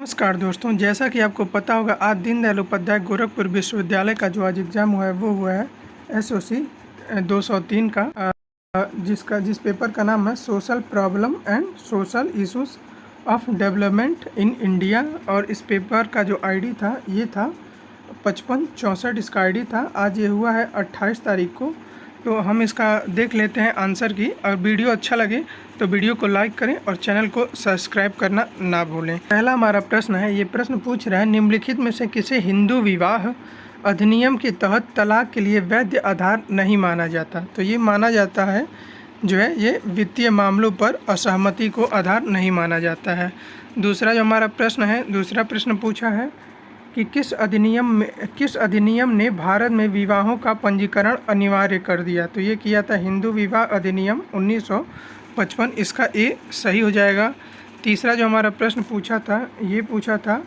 नमस्कार दोस्तों, जैसा कि आपको पता होगा आज दीनदयाल उपाध्याय गोरखपुर विश्वविद्यालय का जो आज एग्ज़ाम हुआ है वो हुआ है SOC 203 का, जिस पेपर का नाम है social problem and social issues of development in India. और इस पेपर का जो ID था ये था 5564, इसका ID था। आज ये हुआ है 28 तारीख को। तो हम इसका देख लेते हैं आंसर की। और वीडियो अच्छा लगे तो वीडियो को लाइक करें और चैनल को सब्सक्राइब करना ना भूलें। पहला हमारा प्रश्न है, ये प्रश्न पूछ रहा है निम्नलिखित में से किसे हिंदू विवाह अधिनियम के तहत तलाक के लिए वैध आधार नहीं माना जाता। तो ये माना जाता है जो है ये वित्तीय मामलों पर असहमति को आधार नहीं माना जाता है। दूसरा जो हमारा प्रश्न है, दूसरा प्रश्न पूछा है कि किस अधिनियम ने भारत में विवाहों का पंजीकरण अनिवार्य कर दिया। तो ये किया था हिंदू विवाह अधिनियम 1955, इसका ए सही हो जाएगा। तीसरा जो हमारा प्रश्न पूछा था ये पूछा था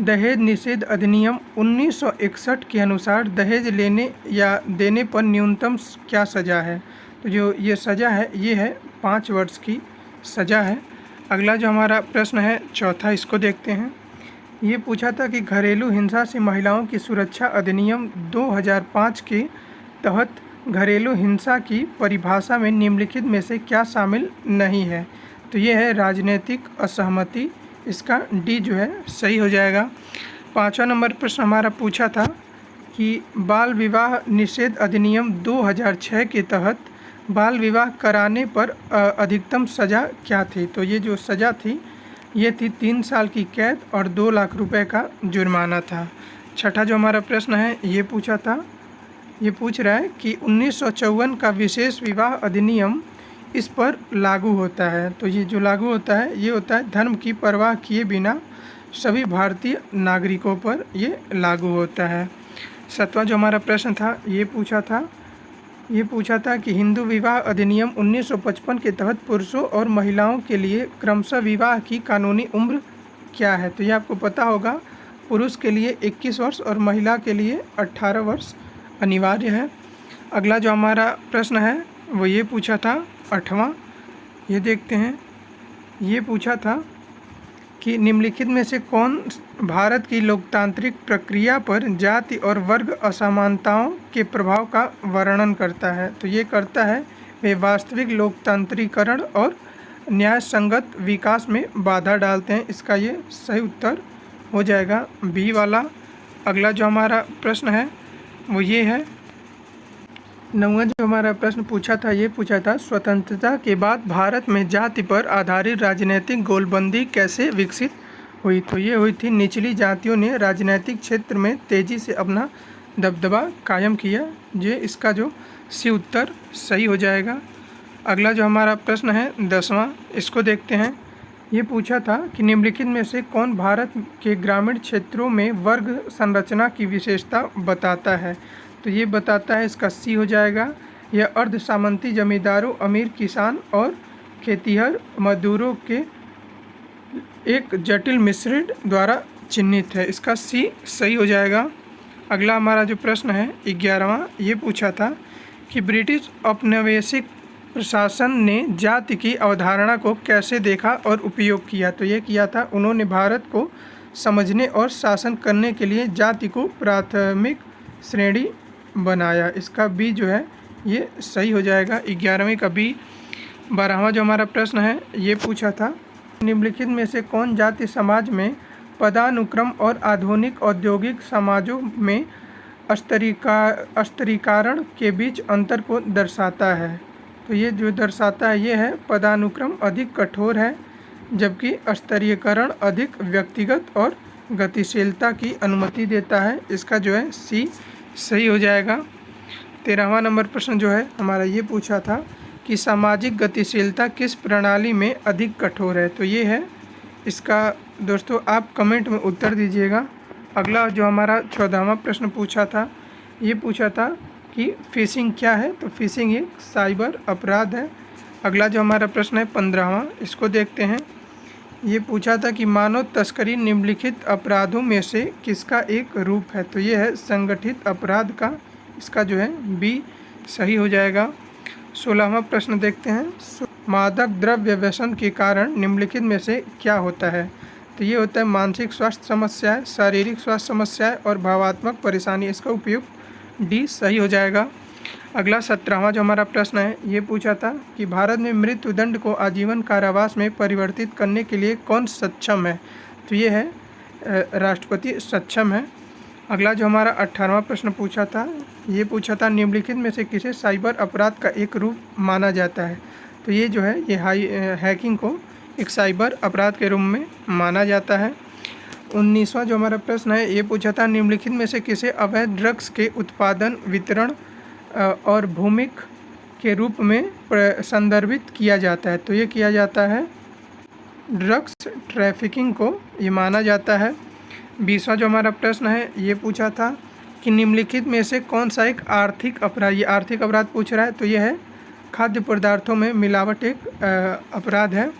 दहेज निषेध अधिनियम 1961 के अनुसार दहेज लेने या देने पर न्यूनतम क्या सज़ा है। तो जो ये सज़ा है ये है 5 वर्ष की सज़ा है। अगला जो हमारा प्रश्न है चौथा, इसको देखते हैं। ये पूछा था कि घरेलू हिंसा से महिलाओं की सुरक्षा अधिनियम 2005 के तहत घरेलू हिंसा की परिभाषा में निम्नलिखित में से क्या शामिल नहीं है। तो ये है राजनीतिक असहमति, इसका डी जो है सही हो जाएगा। पाँचवा नंबर प्रश्न हमारा पूछा था कि बाल विवाह निषेध अधिनियम 2006 के तहत बाल विवाह कराने पर अधिकतम सज़ा क्या थी। तो ये जो सज़ा थी ये थी 3 साल की कैद और 2 लाख रुपए का जुर्माना था। छठा जो हमारा प्रश्न है ये पूछा था, ये पूछ रहा है कि 1954 का विशेष विवाह अधिनियम इस पर लागू होता है। तो ये जो लागू होता है ये होता है धर्म की परवाह किए बिना सभी भारतीय नागरिकों पर ये लागू होता है। सातवां जो हमारा प्रश्न था ये पूछा था कि हिंदू विवाह अधिनियम 1955 के तहत पुरुषों और महिलाओं के लिए क्रमशः विवाह की कानूनी उम्र क्या है। तो ये आपको पता होगा, पुरुष के लिए 21 वर्ष और महिला के लिए 18 वर्ष अनिवार्य है। अगला जो हमारा प्रश्न है वो ये पूछा था 8वां, ये देखते हैं। ये पूछा था कि निम्नलिखित में से कौन भारत की लोकतांत्रिक प्रक्रिया पर जाति और वर्ग असमानताओं के प्रभाव का वर्णन करता है। तो ये करता है वे वास्तविक लोकतांत्रिकरण और न्याय संगत विकास में बाधा डालते हैं। इसका ये सही उत्तर हो जाएगा बी वाला। अगला जो हमारा प्रश्न है वो ये है 9वां जो हमारा प्रश्न पूछा था ये पूछा था स्वतंत्रता के बाद भारत में जाति पर आधारित राजनीतिक गोलबंदी कैसे विकसित हुई। तो ये हुई थी निचली जातियों ने राजनीतिक क्षेत्र में तेज़ी से अपना दबदबा कायम किया। ये इसका जो सी उत्तर सही हो जाएगा। अगला जो हमारा प्रश्न है 10वां, इसको देखते हैं। ये पूछा था कि निम्नलिखित में से कौन भारत के ग्रामीण क्षेत्रों में वर्ग संरचना की विशेषता बताता है। तो ये बताता है, इसका सी हो जाएगा। यह अर्ध सामंती जमींदारों, अमीर किसान और खेतिहर मजदूरों के एक जटिल मिश्रण द्वारा चिन्हित है। इसका सी सही हो जाएगा। अगला हमारा जो प्रश्न है 11वां, ये पूछा था कि ब्रिटिश औपनिवेशिक प्रशासन ने जाति की अवधारणा को कैसे देखा और उपयोग किया। तो ये किया था उन्होंने भारत को समझने और शासन करने के लिए जाति को प्राथमिक श्रेणी बनाया। इसका बी जो है ये सही हो जाएगा, 11वीं का बी। 12वां जो हमारा प्रश्न है ये पूछा था निम्नलिखित में से कौन जाति समाज में पदानुक्रम और आधुनिक औद्योगिक समाजों में स्तरीकरण के बीच अंतर को दर्शाता है। तो ये जो दर्शाता है ये है पदानुक्रम अधिक कठोर है जबकि स्तरीकरण अधिक व्यक्तिगत और गतिशीलता की अनुमति देता है। इसका जो है सी सही हो जाएगा। 13वां नंबर प्रश्न जो है हमारा ये पूछा था कि सामाजिक गतिशीलता किस प्रणाली में अधिक कठोर है। तो ये है, इसका दोस्तों आप कमेंट में उत्तर दीजिएगा। अगला जो हमारा 14वां प्रश्न पूछा था ये पूछा था कि फिशिंग क्या है। तो फिशिंग एक साइबर अपराध है। अगला जो हमारा प्रश्न है 15वां, इसको देखते हैं। ये पूछा था कि मानव तस्करी निम्नलिखित अपराधों में से किसका एक रूप है। तो ये है संगठित अपराध का, इसका जो है बी सही हो जाएगा। 16वां प्रश्न देखते हैं, मादक द्रव्य व्यसन के कारण निम्नलिखित में से क्या होता है। तो ये होता है मानसिक स्वास्थ्य समस्याएं, शारीरिक स्वास्थ्य समस्याएं और भावात्मक परेशानी। इसका उपयुक्त डी सही हो जाएगा। अगला 17वां जो हमारा प्रश्न है ये पूछा था कि भारत में मृत्युदंड को आजीवन कारावास में परिवर्तित करने के लिए कौन सक्षम है? तो ये है राष्ट्रपति सक्षम है। अगला जो हमारा 18वां प्रश्न पूछा था ये पूछा था निम्नलिखित में से किसे साइबर अपराध का एक रूप माना जाता है? तो ये जो है ये हैकिंग को एक साइबर अपराध के रूप में माना जाता है। 19वां जो हमारा प्रश्न है ये पूछा था निम्नलिखित में से किसे अवैध ड्रग्स के उत्पादन, वितरण और भूमिक के रूप में संदर्भित किया जाता है? तो ये किया जाता है ड्रग्स ट्रैफिकिंग को ये माना जाता है। 20वां जो हमारा प्रश्न है ये पूछा था कि निम्नलिखित में से कौन सा एक आर्थिक अपराध, ये आर्थिक अपराध पूछ रहा है, तो ये है खाद्य पदार्थों में मिलावट एक अपराध है।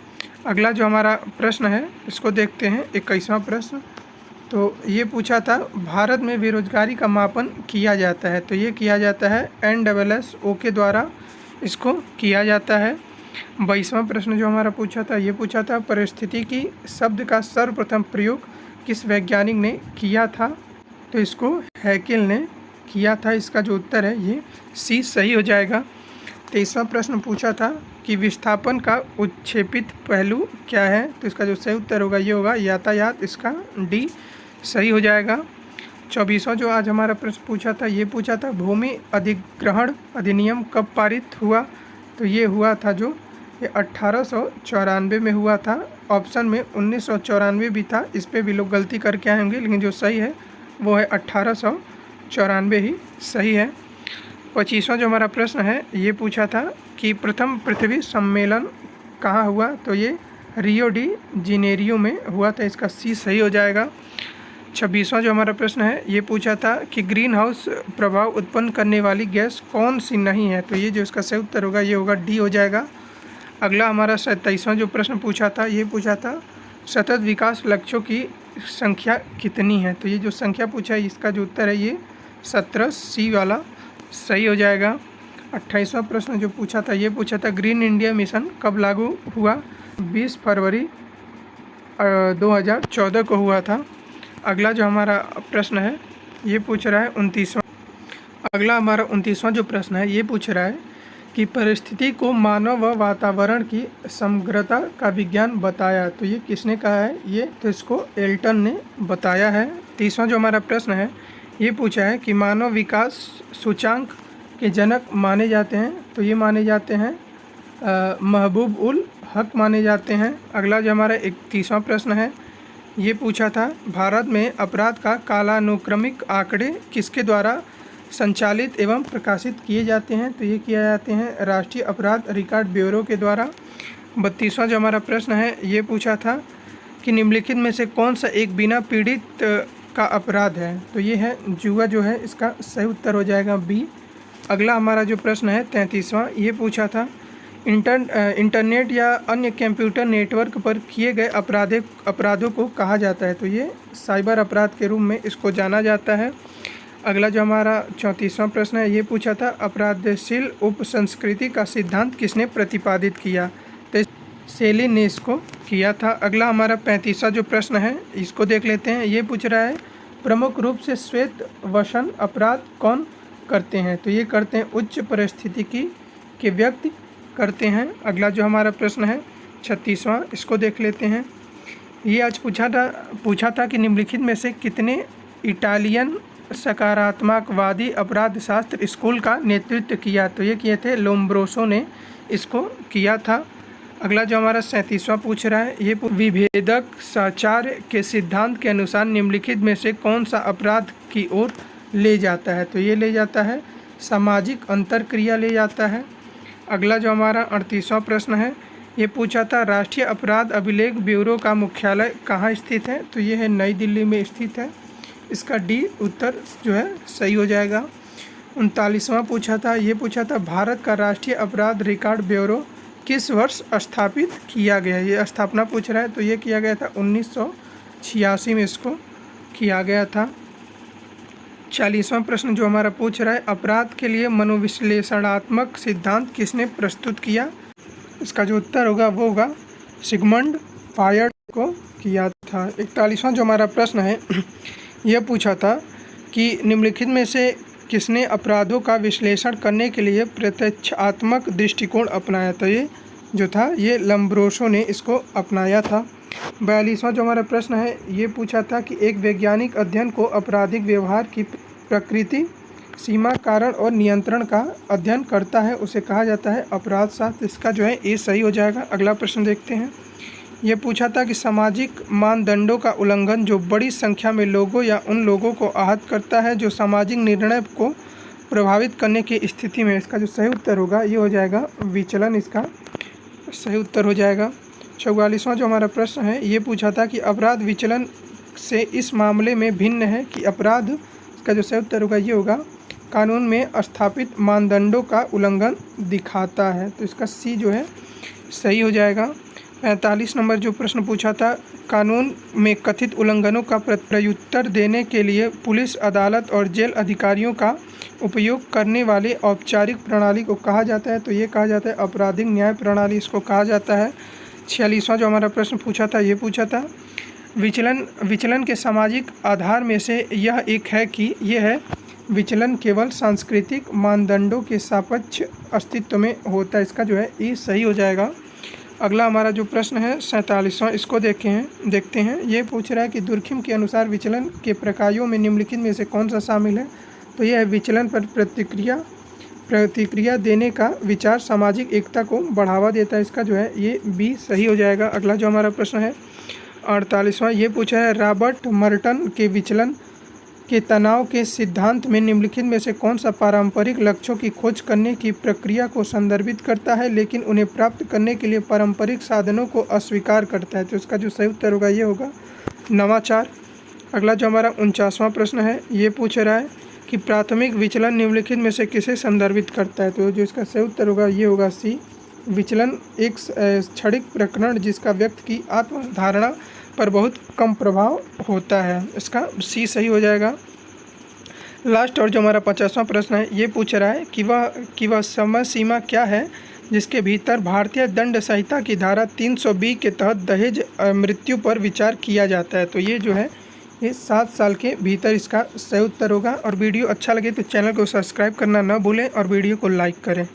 अगला जो हमारा प्रश्न है इसको देखते हैं 21वां प्रश्न। तो ये पूछा था भारत में बेरोजगारी का मापन किया जाता है? तो ये किया जाता है NSSO के द्वारा इसको किया जाता है। 22वां प्रश्न जो हमारा पूछा था ये पूछा था पारिस्थितिकी शब्द का सर्वप्रथम प्रयोग किस वैज्ञानिक ने किया था? तो इसको हैकेल ने किया था। इसका जो उत्तर है ये सी सही हो जाएगा। 23वां प्रश्न पूछा था कि विस्थापन का उत्क्षेपित पहलू क्या है? तो इसका जो सही उत्तर होगा ये होगा यातायात। इसका डी सही हो जाएगा। 24वां जो आज हमारा प्रश्न पूछा था ये पूछा था भूमि अधिग्रहण अधिनियम कब पारित हुआ? तो ये हुआ था जो ये 1894 में हुआ था। ऑप्शन में 1994 भी था, इस पे भी लोग गलती करके आए होंगे, लेकिन जो सही है वो है 1894 ही सही है। 25वां जो हमारा प्रश्न है ये पूछा था कि प्रथम पृथ्वी सम्मेलन कहाँ हुआ? तो ये रियो डी जेनेरियो में हुआ था। इसका सी सही हो जाएगा। 26वां जो हमारा प्रश्न है ये पूछा था कि ग्रीन हाउस प्रभाव उत्पन्न करने वाली गैस कौन सी नहीं है? तो ये जो इसका सही उत्तर होगा ये होगा डी हो जाएगा। अगला हमारा 27वां जो प्रश्न पूछा था ये पूछा था सतत विकास लक्ष्यों की संख्या कितनी है? तो ये जो संख्या पूछा है इसका जो उत्तर है ये 17 सी वाला सही हो जाएगा। 28वां प्रश्न जो पूछा था ये पूछा था ग्रीन इंडिया मिशन कब लागू हुआ? 20 फरवरी 2014 को हुआ था। अगला जो हमारा प्रश्न है ये पूछ रहा है 29वां। अगला हमारा 29वां जो प्रश्न है ये पूछ रहा है कि परिस्थिति को मानव व वातावरण की समग्रता का विज्ञान बताया? तो ये किसने कहा है? ये तो इसको एल्टन ने बताया है। 30वां जो हमारा प्रश्न है ये पूछा है कि मानव विकास सूचांक के जनक माने जाते हैं? तो ये माने जाते हैं महबूब उल हक माने जाते हैं। अगला जो हमारा 31वां प्रश्न है ये पूछा था भारत में अपराध का कालानुक्रमिक आंकड़े किसके द्वारा संचालित एवं प्रकाशित किए जाते हैं? तो ये किए जाते हैं राष्ट्रीय अपराध रिकॉर्ड ब्यूरो के द्वारा। 32वां जो हमारा प्रश्न है ये पूछा था कि निम्नलिखित में से कौन सा एक बिना पीड़ित का अपराध है? तो ये है जुआ जो है, इसका सही उत्तर हो जाएगा बी। अगला हमारा जो प्रश्न है 33वां ये पूछा था इंटरनेट या अन्य कंप्यूटर नेटवर्क पर किए गए अपराधों को कहा जाता है? तो ये साइबर अपराध के रूप में इसको जाना जाता है। अगला जो हमारा 34वां प्रश्न है ये पूछा था अपराधशील उपसंस्कृति का सिद्धांत किसने प्रतिपादित किया? तो सेली ने इसको किया था। अगला हमारा 35वां जो प्रश्न है इसको देख लेते हैं। ये पूछ रहा है प्रमुख रूप से श्वेत वसन अपराध कौन करते हैं? तो ये करते हैं उच्च परिस्थितिकी के व्यक्ति करते हैं। अगला जो हमारा प्रश्न है 36वां इसको देख लेते हैं। ये आज पूछा था कि निम्नलिखित में से कितने इटालियन सकारात्मकवादी अपराध शास्त्र स्कूल का नेतृत्व किया? तो ये किए थे लोम्ब्रोसो ने इसको किया था। अगला जो हमारा 37वां पूछ रहा है ये विभेदक साचार्य के सिद्धांत के अनुसार निम्नलिखित में से कौन सा अपराध की ओर ले जाता है? तो ये ले जाता है सामाजिक अंतरक्रिया ले जाता है। अगला जो हमारा 38वां प्रश्न है ये पूछा था राष्ट्रीय अपराध अभिलेख ब्यूरो का मुख्यालय कहाँ स्थित है? तो ये है नई दिल्ली में स्थित है। इसका डी उत्तर जो है सही हो जाएगा। 39वां पूछा था ये पूछा था भारत का राष्ट्रीय अपराध रिकॉर्ड ब्यूरो किस वर्ष स्थापित किया गया? ये स्थापना पूछ रहा है, तो ये किया गया था 1986 में इसको किया गया था। 40वां प्रश्न जो हमारा पूछ रहा है अपराध के लिए मनोविश्लेषणात्मक सिद्धांत किसने प्रस्तुत किया? इसका जो उत्तर होगा वो होगा सिगमंड फ्रॉयड को किया था। 41वां जो हमारा प्रश्न है यह पूछा था कि निम्नलिखित में से किसने अपराधों का विश्लेषण करने के लिए प्रत्यक्षात्मक दृष्टिकोण अपनाया। तो ये जो था ये लम्ब्रोसो ने इसको अपनाया था। 42वां जो हमारा प्रश्न है ये पूछा था कि एक वैज्ञानिक अध्ययन को आपराधिक व्यवहार की प्रकृति, सीमा, कारण और नियंत्रण का अध्ययन करता है, उसे कहा जाता है अपराध शास्त्र। इसका जो है ये सही हो जाएगा। अगला प्रश्न देखते हैं। ये पूछा था कि सामाजिक मानदंडों का उल्लंघन जो बड़ी संख्या में लोगों या उन लोगों को आहत करता है जो सामाजिक निर्णय को प्रभावित करने की स्थिति में। इसका जो सही उत्तर होगा ये हो जाएगा विचलन, इसका सही उत्तर हो जाएगा। 44वां जो हमारा प्रश्न है ये पूछा था कि अपराध विचलन से इस मामले में भिन्न है कि अपराध, इसका जो सही उत्तर होगा ये होगा कानून में स्थापित मानदंडों का उल्लंघन दिखाता है। तो इसका सी जो है सही हो जाएगा। 45 नंबर जो प्रश्न पूछा था, कानून में कथित उल्लंघनों का प्रत्युत्तर देने के लिए पुलिस, अदालत और जेल अधिकारियों का उपयोग करने वाले औपचारिक प्रणाली को कहा जाता है। तो ये कहा जाता है आपराधिक न्याय प्रणाली, इसको कहा जाता है। 46वां जो हमारा प्रश्न पूछा था ये पूछा था विचलन के सामाजिक आधार में से यह एक है कि यह है विचलन केवल सांस्कृतिक मानदंडों के सापेक्ष अस्तित्व में होता है। इसका जो है ये सही हो जाएगा। अगला हमारा जो प्रश्न है 47वां, इसको देखते हैं। ये पूछ रहा है कि दुर्खिम के अनुसार विचलन के प्रकारों में निम्नलिखित में से कौन सा शामिल है। तो यह है विचलन पर प्रतिक्रिया देने का विचार सामाजिक एकता को बढ़ावा देता है। इसका जो है ये बी सही हो जाएगा। अगला जो हमारा प्रश्न है 48वां, ये पूछा है रॉबर्ट मर्टन के विचलन के तनाव के सिद्धांत में निम्नलिखित में से कौन सा पारंपरिक लक्ष्यों की खोज करने की प्रक्रिया को संदर्भित करता है लेकिन उन्हें प्राप्त करने के लिए पारंपरिक साधनों को अस्वीकार करता है। तो इसका जो सही उत्तर होगा ये होगा नवाचार। अगला जो हमारा 49वां प्रश्न है ये पूछ रहा है कि प्राथमिक विचलन निम्नलिखित में से किसे संदर्भित करता है। तो जो इसका सही उत्तर होगा ये होगा सी, विचलन एक क्षणिक प्रकरण जिसका व्यक्ति की आत्मधारणा पर बहुत कम प्रभाव होता है। इसका सी सही हो जाएगा। लास्ट और जो हमारा 50वां प्रश्न है ये पूछ रहा है कि वह समय सीमा क्या है जिसके भीतर भारतीय दंड संहिता की धारा 320 के तहत दहेज मृत्यु पर विचार किया जाता है। तो ये जो है ये 7 साल के भीतर इसका सही उत्तर होगा। और वीडियो अच्छा लगे तो चैनल को सब्सक्राइब करना ना भूलें और वीडियो को लाइक करें।